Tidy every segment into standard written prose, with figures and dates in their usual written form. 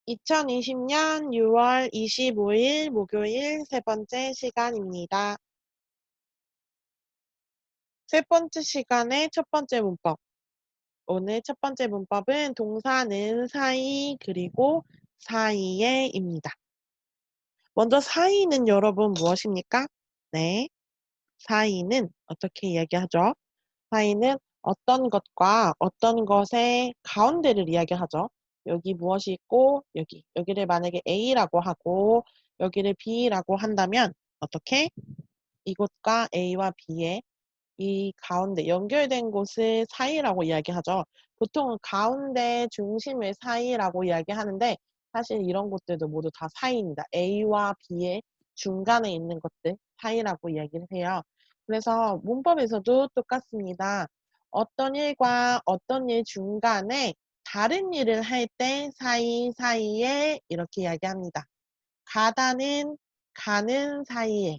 2020년 6월 25일 목요일 세 번째 시간입니다. 세 번째 시간의 첫 번째 문법. 오늘 첫 번째 문법은 동사는 사이 그리고 사이에입니다. 먼저 사이는 여러분 무엇입니까? 네, 사이는 어떻게 이야기하죠? 사이는 어떤 것과 어떤 것의 가운데를 이야기하죠. 여기 무엇이 있고 여기를 만약에 A라고 하고 여기를 B라고 한다면 어떻게? 이곳과 A와 B의 이 가운데 연결된 곳을 사이라고 이야기하죠. 보통은 가운데 중심을 사이라고 이야기하는데 사실 이런 곳들도 모두 다 사이입니다. A와 B의 중간에 있는 것들 사이라고 이야기를 해요. 그래서 문법에서도 똑같습니다. 어떤 일과 어떤 일 중간에 다른 일을 할 때 사이사이에 이렇게 이야기합니다. 가다는 가는 사이에,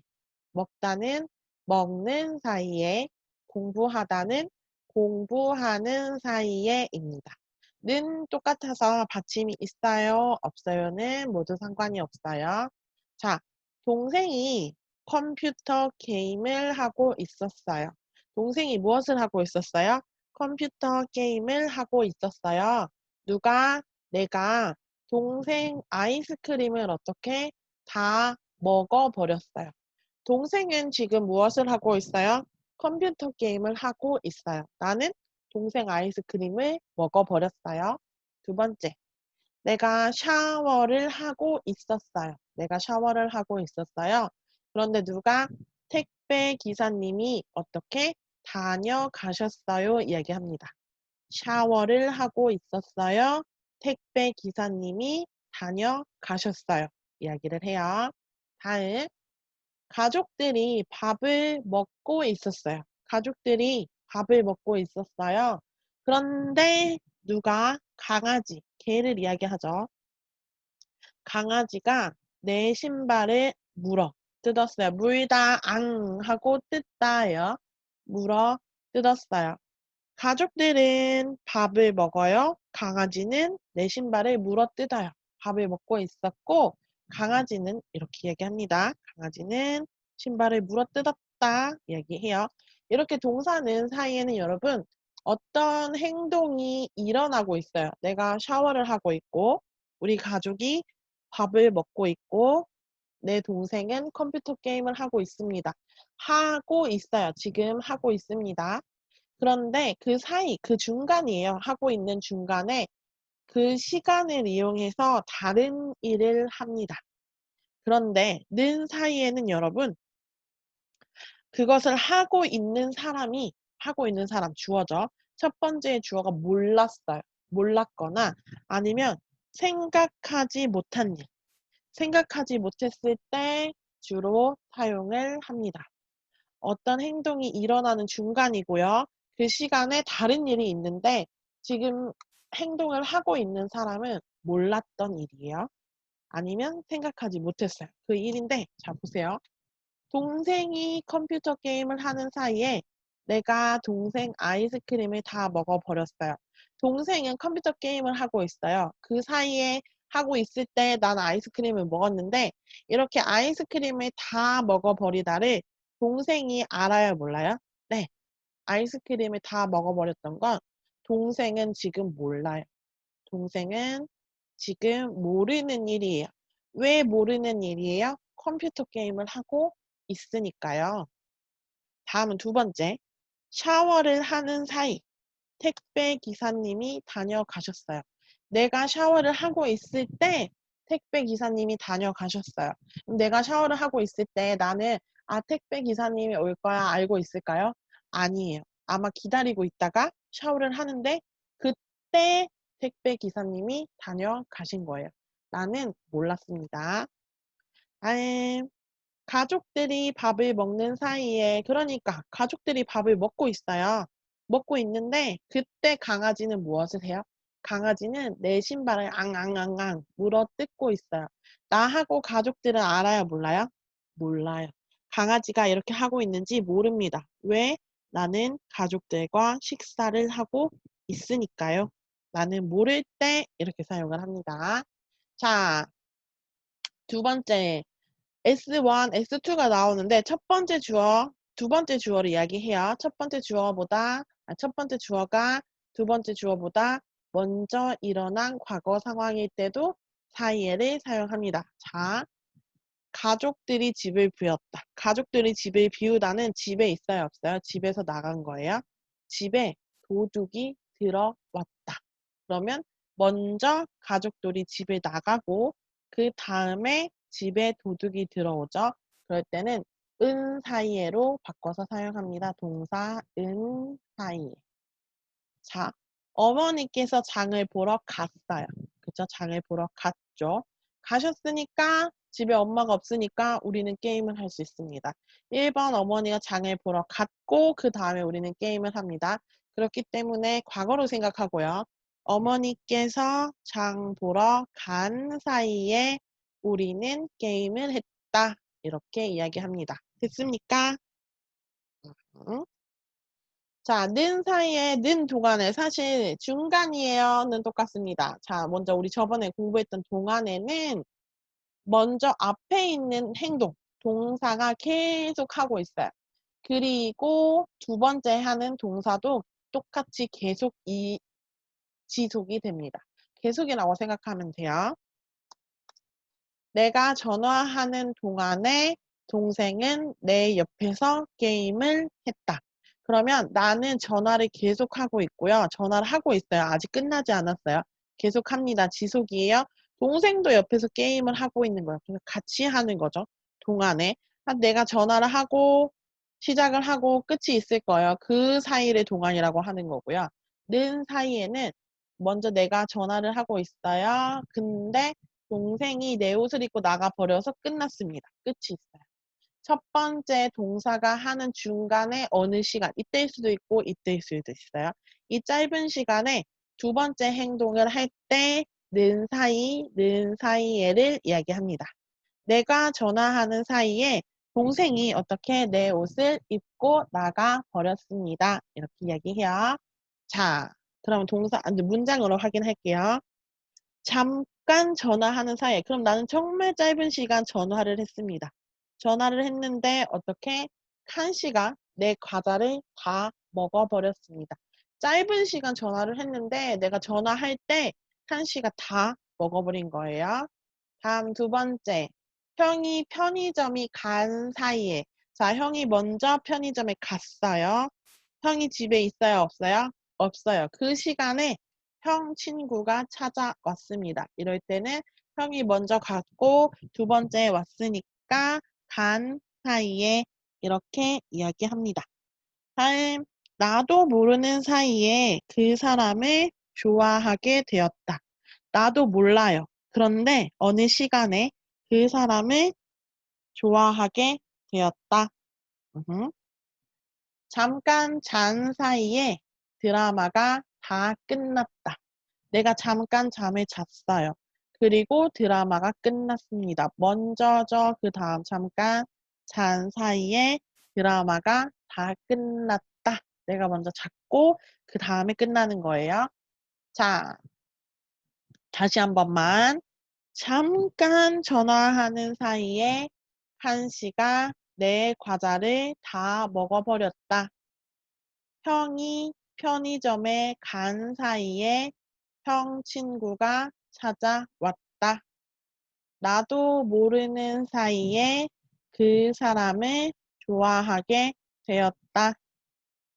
먹다는 먹는 사이에, 공부하다는 공부하는 사이에입니다. 는 똑같아서 받침이 있어요, 없어요는 모두 상관이 없어요. 자, 동생이 컴퓨터 게임을 하고 있었어요. 동생이 무엇을 하고 있었어요? 컴퓨터 게임을 하고 있었어요. 누가? 내가 동생 아이스크림을 어떻게 다 먹어버렸어요. 동생은 지금 무엇을 하고 있어요? 컴퓨터 게임을 하고 있어요. 나는 동생 아이스크림을 먹어버렸어요. 두 번째, 내가 샤워를 하고 있었어요. 내가 샤워를 하고 있었어요. 그런데 누가? 택배 기사님이 어떻게 다녀가셨어요? 이야기합니다. 샤워를 하고 있었어요. 택배 기사님이 다녀가셨어요. 이야기를 해요. 다음, 가족들이 밥을 먹고 있었어요. 가족들이 밥을 먹고 있었어요. 그런데 누가? 강아지, 개를 이야기하죠. 강아지가 내 신발을 물어 뜯었어요. 물다 앙 하고 뜯다예요. 물어 뜯었어요. 가족들은 밥을 먹어요. 강아지는 내 신발을 물어뜯어요. 밥을 먹고 있었고 강아지는 이렇게 얘기합니다. 강아지는 신발을 물어뜯었다 얘기해요. 이렇게 동사는 사이에는 여러분 어떤 행동이 일어나고 있어요. 내가 샤워를 하고 있고 우리 가족이 밥을 먹고 있고 내 동생은 컴퓨터 게임을 하고 있습니다. 하고 있어요. 지금 하고 있습니다. 그런데 그 사이, 그 중간이에요. 하고 있는 중간에 그 시간을 이용해서 다른 일을 합니다. 그런데 는 사이에는 여러분 그것을 하고 있는 사람 주어죠. 첫 번째 주어가 몰랐어요. 몰랐거나 아니면 생각하지 못한 일. 생각하지 못했을 때 주로 사용을 합니다. 어떤 행동이 일어나는 중간이고요. 그 시간에 다른 일이 있는데 지금 행동을 하고 있는 사람은 몰랐던 일이에요. 아니면 생각하지 못했어요. 그 일인데 자 보세요. 동생이 컴퓨터 게임을 하는 사이에 내가 동생 아이스크림을 다 먹어버렸어요. 동생은 컴퓨터 게임을 하고 있어요. 그 사이에 하고 있을 때 난 아이스크림을 먹었는데 이렇게 아이스크림을 다 먹어버리다를 동생이 알아요, 몰라요? 네. 아이스크림을 다 먹어버렸던 건 동생은 지금 몰라요. 동생은 지금 모르는 일이에요. 왜 모르는 일이에요? 컴퓨터 게임을 하고 있으니까요. 다음은 두 번째. 샤워를 하는 사이 택배 기사님이 다녀가셨어요. 내가 샤워를 하고 있을 때 택배 기사님이 다녀가셨어요. 그럼 내가 샤워를 하고 있을 때 나는 택배 기사님이 올 거야 알고 있을까요? 아니에요. 아마 기다리고 있다가 샤워를 하는데 그때 택배 기사님이 다녀가신 거예요. 나는 몰랐습니다. 가족들이 밥을 먹는 사이에 그러니까 가족들이 밥을 먹고 있어요. 먹고 있는데 그때 강아지는 무엇을 해요? 강아지는 내 신발을 앙앙앙앙 물어뜯고 있어요. 나하고 가족들은 알아요, 몰라요? 몰라요. 강아지가 이렇게 하고 있는지 모릅니다. 왜? 나는 가족들과 식사를 하고 있으니까요. 나는 모를 때 이렇게 사용을 합니다. 자, 두 번째 S1, S2가 나오는데 첫 번째 주어, 두 번째 주어를 이야기해요. 첫 번째 주어가 두 번째 주어보다 먼저 일어난 과거 상황일 때도 사이에를 사용합니다. 자, 가족들이 집을 비웠다. 가족들이 집을 비우다는 집에 있어요, 없어요? 집에서 나간 거예요. 집에 도둑이 들어왔다. 그러면 먼저 가족들이 집에 나가고 그 다음에 집에 도둑이 들어오죠. 그럴 때는 은 사이에로 바꿔서 사용합니다. 동사 은 사이에. 자, 어머니께서 장을 보러 갔어요. 그쵸? 장을 보러 갔죠. 가셨으니까 집에 엄마가 없으니까 우리는 게임을 할 수 있습니다. 1번 어머니가 장을 보러 갔고 그 다음에 우리는 게임을 합니다. 그렇기 때문에 과거로 생각하고요. 어머니께서 장 보러 간 사이에 우리는 게임을 했다. 이렇게 이야기합니다. 됐습니까? 응? 자, 는 사이에 는 동안에 사실 중간이에요는 똑같습니다. 자, 먼저 우리 저번에 공부했던 동안에는 먼저 앞에 있는 행동, 동사가 계속 하고 있어요. 그리고 두 번째 하는 동사도 똑같이 계속 지속이 됩니다. 계속이라고 생각하면 돼요. 내가 전화하는 동안에 동생은 내 옆에서 게임을 했다. 그러면 나는 전화를 계속하고 있고요. 전화를 하고 있어요. 아직 끝나지 않았어요. 계속합니다. 지속이에요. 동생도 옆에서 게임을 하고 있는 거예요. 그래서 같이 하는 거죠. 동안에. 내가 전화를 하고 시작을 하고 끝이 있을 거예요. 그 사이를 동안이라고 하는 거고요. 는 사이에는 먼저 내가 전화를 하고 있어요. 근데 동생이 내 옷을 입고 나가버려서 끝났습니다. 끝이 있어요. 첫 번째 동사가 하는 중간에 어느 시간, 이때일 수도 있고 이때일 수도 있어요. 이 짧은 시간에 두 번째 행동을 할 때 는 사이에를 이야기합니다. 내가 전화하는 사이에 동생이 어떻게 내 옷을 입고 나가 버렸습니다. 이렇게 이야기해요. 자, 그럼 문장으로 확인할게요. 잠깐 전화하는 사이에 그럼 나는 정말 짧은 시간 전화를 했습니다. 전화를 했는데 어떻게 칸씨가 내 과자를 다 먹어버렸습니다. 짧은 시간 전화를 했는데 내가 전화할 때 칸씨가 다 먹어버린 거예요. 다음 두 번째. 형이 편의점이 간 사이에 자, 형이 먼저 편의점에 갔어요. 형이 집에 있어요, 없어요? 없어요. 그 시간에 형 친구가 찾아왔습니다. 이럴 때는 형이 먼저 갔고 두 번째 왔으니까 간 사이에 이렇게 이야기합니다. 다음, 나도 모르는 사이에 그 사람을 좋아하게 되었다. 나도 몰라요. 그런데 어느 시간에 그 사람을 좋아하게 되었다. 잠깐 잔 사이에 드라마가 다 끝났다. 내가 잠깐 잠을 잤어요. 그리고 드라마가 끝났습니다. 먼저죠. 그 다음 잠깐 잔 사이에 드라마가 다 끝났다. 내가 먼저 잤고 그 다음에 끝나는 거예요. 자, 다시 한 번만. 잠깐 전화하는 사이에 한씨가 내 과자를 다 먹어버렸다. 형이 편의점에 간 사이에 형 친구가 찾아왔다. 나도 모르는 사이에 그 사람을 좋아하게 되었다.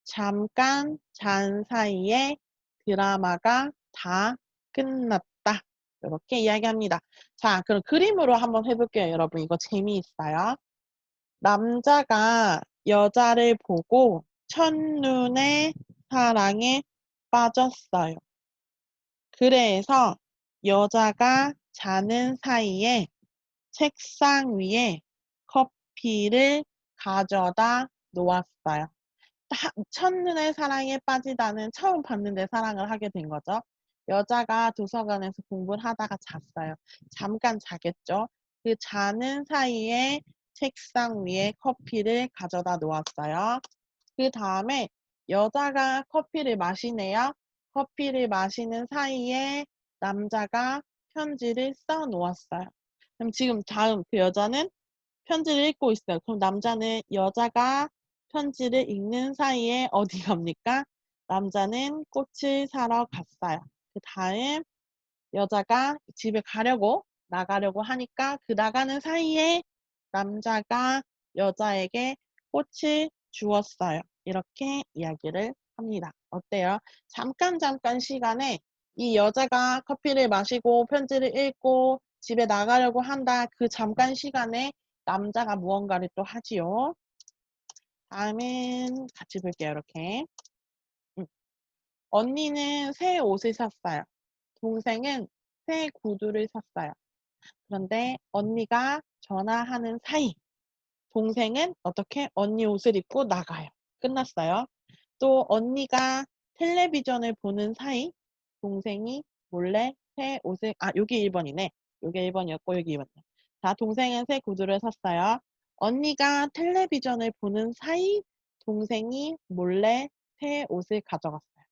잠깐 잔 사이에 드라마가 다 끝났다. 이렇게 이야기합니다. 자, 그럼 그림으로 한번 해볼게요, 여러분. 이거 재미있어요. 남자가 여자를 보고 첫눈에 사랑에 빠졌어요. 그래서 여자가 자는 사이에 책상 위에 커피를 가져다 놓았어요. 첫눈에 사랑에 빠지다는 처음 봤는데 사랑을 하게 된 거죠. 여자가 도서관에서 공부를 하다가 잤어요. 잠깐 자겠죠. 그 자는 사이에 책상 위에 커피를 가져다 놓았어요. 그 다음에 여자가 커피를 마시네요. 커피를 마시는 사이에 남자가 편지를 써 놓았어요. 그럼 지금 다음 그 여자는 편지를 읽고 있어요. 그럼 남자는 여자가 편지를 읽는 사이에 어디 갑니까? 남자는 꽃을 사러 갔어요. 그다음 여자가 집에 가려고 나가려고 하니까 그 나가는 사이에 남자가 여자에게 꽃을 주었어요. 이렇게 이야기를 합니다. 어때요? 잠깐 시간에 이 여자가 커피를 마시고 편지를 읽고 집에 나가려고 한다. 그 잠깐 시간에 남자가 무언가를 또 하지요. 다음은 같이 볼게요. 이렇게. 음. 언니는 새 옷을 샀어요. 동생은 새 구두를 샀어요. 그런데 언니가 전화하는 사이 동생은 어떻게 언니 옷을 입고 나가요. 끝났어요. 또 언니가 텔레비전을 보는 사이 동생이 몰래 새 옷을 요게 1번이네. 요게 1번이었고 여기 2번이네. 자, 동생은 새 구두를 샀어요. 언니가 텔레비전을 보는 사이 동생이 몰래 새 옷을 가져갔어요.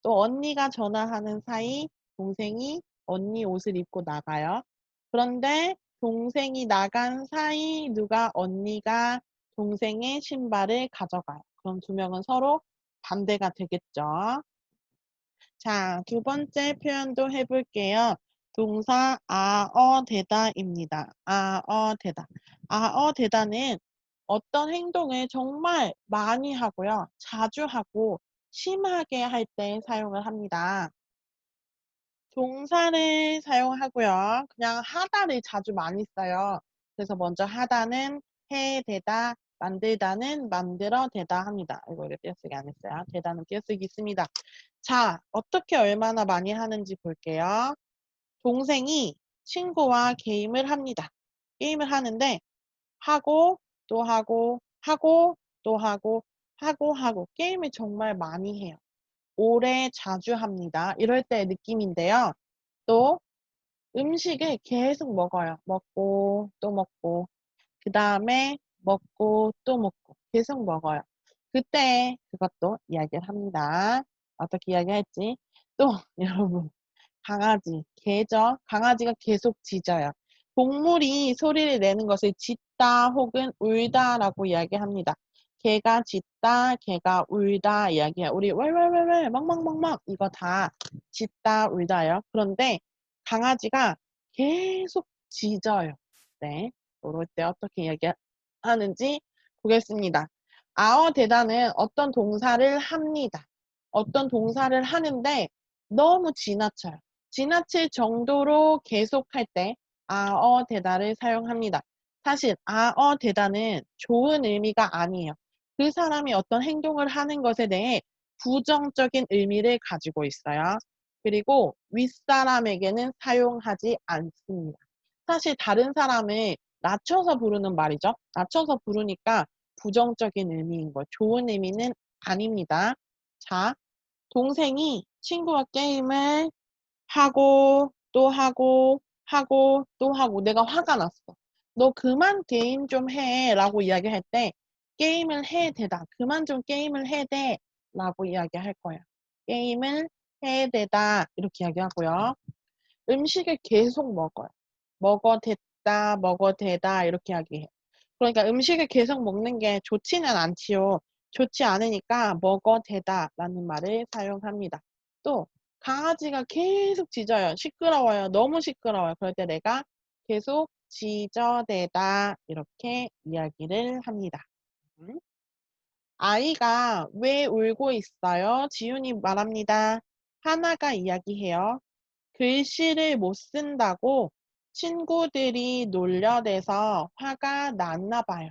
또 언니가 전화하는 사이 동생이 언니 옷을 입고 나가요. 그런데 동생이 나간 사이 언니가 동생의 신발을 가져가요. 그럼 두 명은 서로 반대가 되겠죠. 자, 두 번째 표현도 해볼게요. 동사 아어되다입니다. 아어되다. 아어되다는 어떤 행동을 정말 많이 하고요. 자주 하고 심하게 할 때 사용을 합니다. 동사를 사용하고요. 그냥 하다를 자주 많이 써요. 그래서 먼저 하다는 해대다, 만들다는 만들어대다 합니다. 이거 띄어쓰기 안 했어요. 대다는 띄어쓰기 있습니다. 자, 어떻게 얼마나 많이 하는지 볼게요. 동생이 친구와 게임을 합니다. 게임을 하는데 하고 또 하고 하고 또 하고 하고 게임을 정말 많이 해요. 오래 자주 합니다. 이럴 때 느낌인데요. 또 음식을 계속 먹어요. 먹고 또 먹고 그다음에 먹고 또 먹고 계속 먹어요. 그때 그것도 이야기를 합니다. 어떻게 이야기할지. 또 여러분 강아지, 개죠. 강아지가 계속 짖어요. 동물이 소리를 내는 것을 짖다 혹은 울다라고 이야기합니다. 개가 짖다, 개가 울다 이야기해요. 우리 왈왈왈왈 멍멍멍멍 이거 다 짖다, 울다예요. 그런데 강아지가 계속 짖어요. 네, 이럴 때 어떻게 이야기하는지 보겠습니다. 아어대다는 어떤 동사를 합니다. 어떤 동사를 하는데 너무 지나쳐요. 지나칠 정도로 계속할 때 아어대다를 사용합니다. 사실 아어대다는 좋은 의미가 아니에요. 그 사람이 어떤 행동을 하는 것에 대해 부정적인 의미를 가지고 있어요. 그리고 윗사람에게는 사용하지 않습니다. 사실 다른 사람을 낮춰서 부르는 말이죠. 낮춰서 부르니까 부정적인 의미인 거예요. 좋은 의미는 아닙니다. 자, 동생이 친구와 게임을 하고 또 하고 하고 또 하고 내가 화가 났어. 너 그만 게임 좀 해 라고 이야기할 때 게임을 해 대다. 그만 좀 게임을 해 대 라고 이야기할 거예요. 게임을 해 대다 이렇게 이야기하고요. 음식을 계속 먹어요. 먹어 댔다, 먹어 대다 이렇게 이야기해요. 그러니까 음식을 계속 먹는 게 좋지는 않지요. 좋지 않으니까 먹어 대다 라는 말을 사용합니다. 또 강아지가 계속 짖어요. 시끄러워요. 너무 시끄러워요. 그럴 때 내가 계속 짖어대다 이렇게 이야기를 합니다. 아이가 왜 울고 있어요? 지훈이 말합니다. 하나가 이야기해요. 글씨를 못 쓴다고 친구들이 놀려대서 화가 났나 봐요.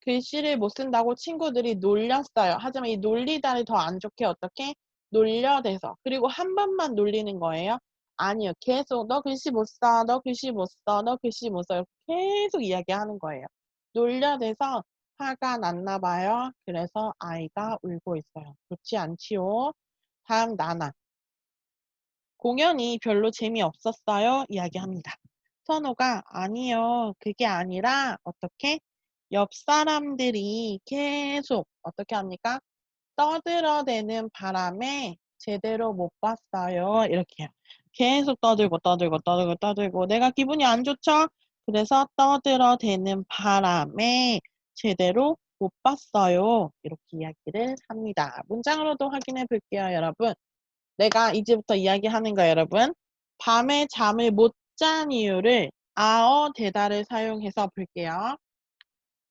글씨를 못 쓴다고 친구들이 놀렸어요. 하지만 이 놀리다를 더 안 좋게 어떻게? 놀려대서. 그리고 한 번만 놀리는 거예요? 아니요. 계속 너 글씨 못 써. 너 글씨 못 써. 너 글씨 못 써. 계속 이야기하는 거예요. 놀려대서 화가 났나 봐요. 그래서 아이가 울고 있어요. 좋지 않지요? 다음 나나. 공연이 별로 재미없었어요. 이야기합니다. 선호가 아니요. 그게 아니라 어떻게? 옆 사람들이 계속 어떻게 합니까? 떠들어대는 바람에 제대로 못 봤어요. 이렇게요. 계속 떠들고 내가 기분이 안 좋죠? 그래서 떠들어대는 바람에 제대로 못 봤어요. 이렇게 이야기를 합니다. 문장으로도 확인해 볼게요, 여러분. 내가 이제부터 이야기하는 거예요, 여러분. 밤에 잠을 못 잔 이유를 아어 대다를 사용해서 볼게요.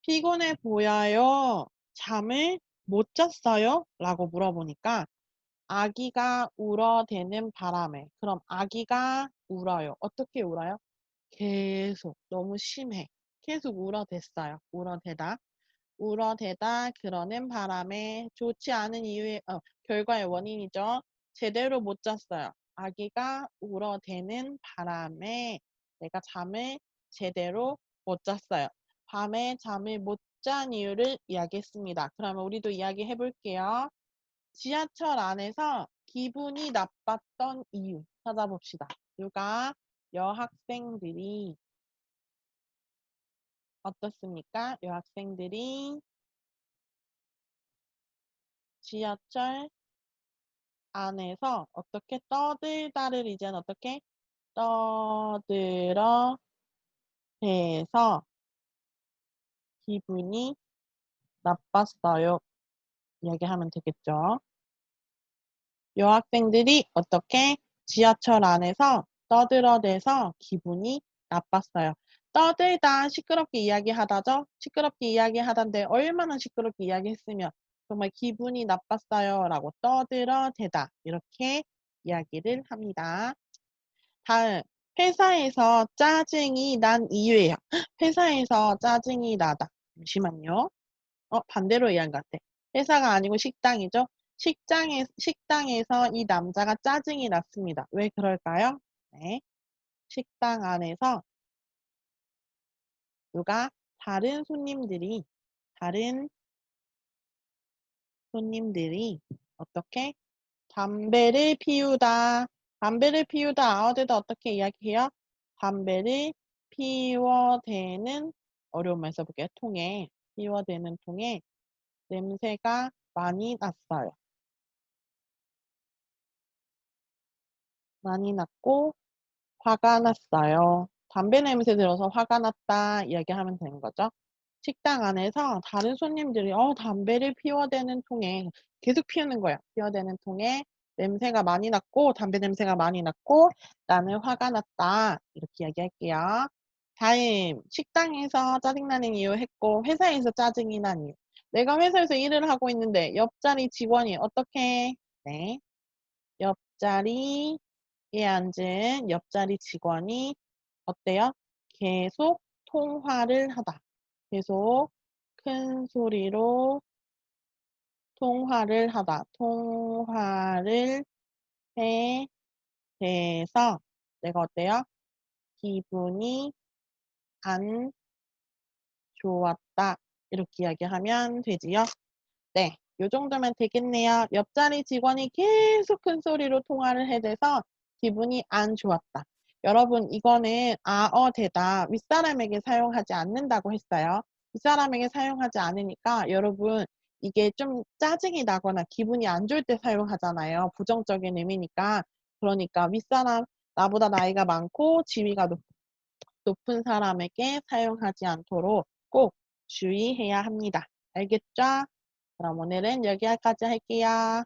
피곤해 보여요. 잠을 못 잤어요? 라고 물어보니까 아기가 울어대는 바람에. 그럼 아기가 울어요. 어떻게 울어요? 계속 너무 심해. 계속 울어댔어요. 울어대다. 울어대다 그러는 바람에 좋지 않은 이유의 결과의 원인이죠. 제대로 못 잤어요. 아기가 울어대는 바람에 내가 잠을 제대로 못 잤어요. 밤에 잠을 못 잔 이유를 이야기했습니다. 그러면 우리도 이야기해 볼게요. 지하철 안에서 기분이 나빴던 이유 찾아봅시다. 누가? 여학생들이 어떻습니까? 여학생들이 지하철 안에서 어떻게 떠들다를 이제는 어떻게 떠들어 대서 기분이 나빴어요. 이야기하면 되겠죠. 여학생들이 어떻게 지하철 안에서 떠들어대서 기분이 나빴어요. 떠들다 시끄럽게 이야기하다죠. 시끄럽게 이야기하던데 얼마나 시끄럽게 이야기했으면 정말 기분이 나빴어요 라고 떠들어대다 이렇게 이야기를 합니다. 다음 회사에서 짜증이 난 이유예요. 회사에서 짜증이 나다. 잠시만요. 반대로 이해한 것 같아. 회사가 아니고 식당이죠. 식당에서 이 남자가 짜증이 났습니다. 왜 그럴까요? 네. 식당 안에서 누가 다른 손님들이 어떻게 담배를 피우다. 담배를 피우다 아어대다 어떻게 이야기해요? 담배를 피워대는 어려운 말 써볼게요. 피워대는 통에 냄새가 많이 났어요. 많이 났고 화가 났어요. 담배 냄새 들어서 화가 났다 이야기하면 되는 거죠. 식당 안에서 다른 손님들이 담배를 피워대는 통에 계속 피우는 거야. 피워대는 통에 냄새가 많이 났고 담배 냄새가 많이 났고 나는 화가 났다. 이렇게 이야기할게요. 다음 식당에서 짜증나는 이유 했고 회사에서 짜증이 난 이유. 내가 회사에서 일을 하고 있는데 옆자리 직원이 어떻게 네. 옆자리에 앉은 옆자리 직원이 어때요? 계속 통화를 하다. 계속 큰 소리로 통화를 하다. 통화를 해 대해서 내가 어때요? 기분이 안 좋았다. 이렇게 이야기하면 되지요. 네. 요 정도면 되겠네요. 옆자리 직원이 계속 큰 소리로 통화를 해대서 기분이 안 좋았다. 여러분 이거는 아어대다 윗사람에게 사용하지 않는다고 했어요. 윗사람에게 사용하지 않으니까 여러분 이게 좀 짜증이 나거나 기분이 안 좋을 때 사용하잖아요. 부정적인 의미니까. 그러니까 윗사람 나보다 나이가 많고 지위가 높은 사람에게 사용하지 않도록 꼭 주의해야 합니다. 알겠죠? 그럼 오늘은 여기까지 할게요.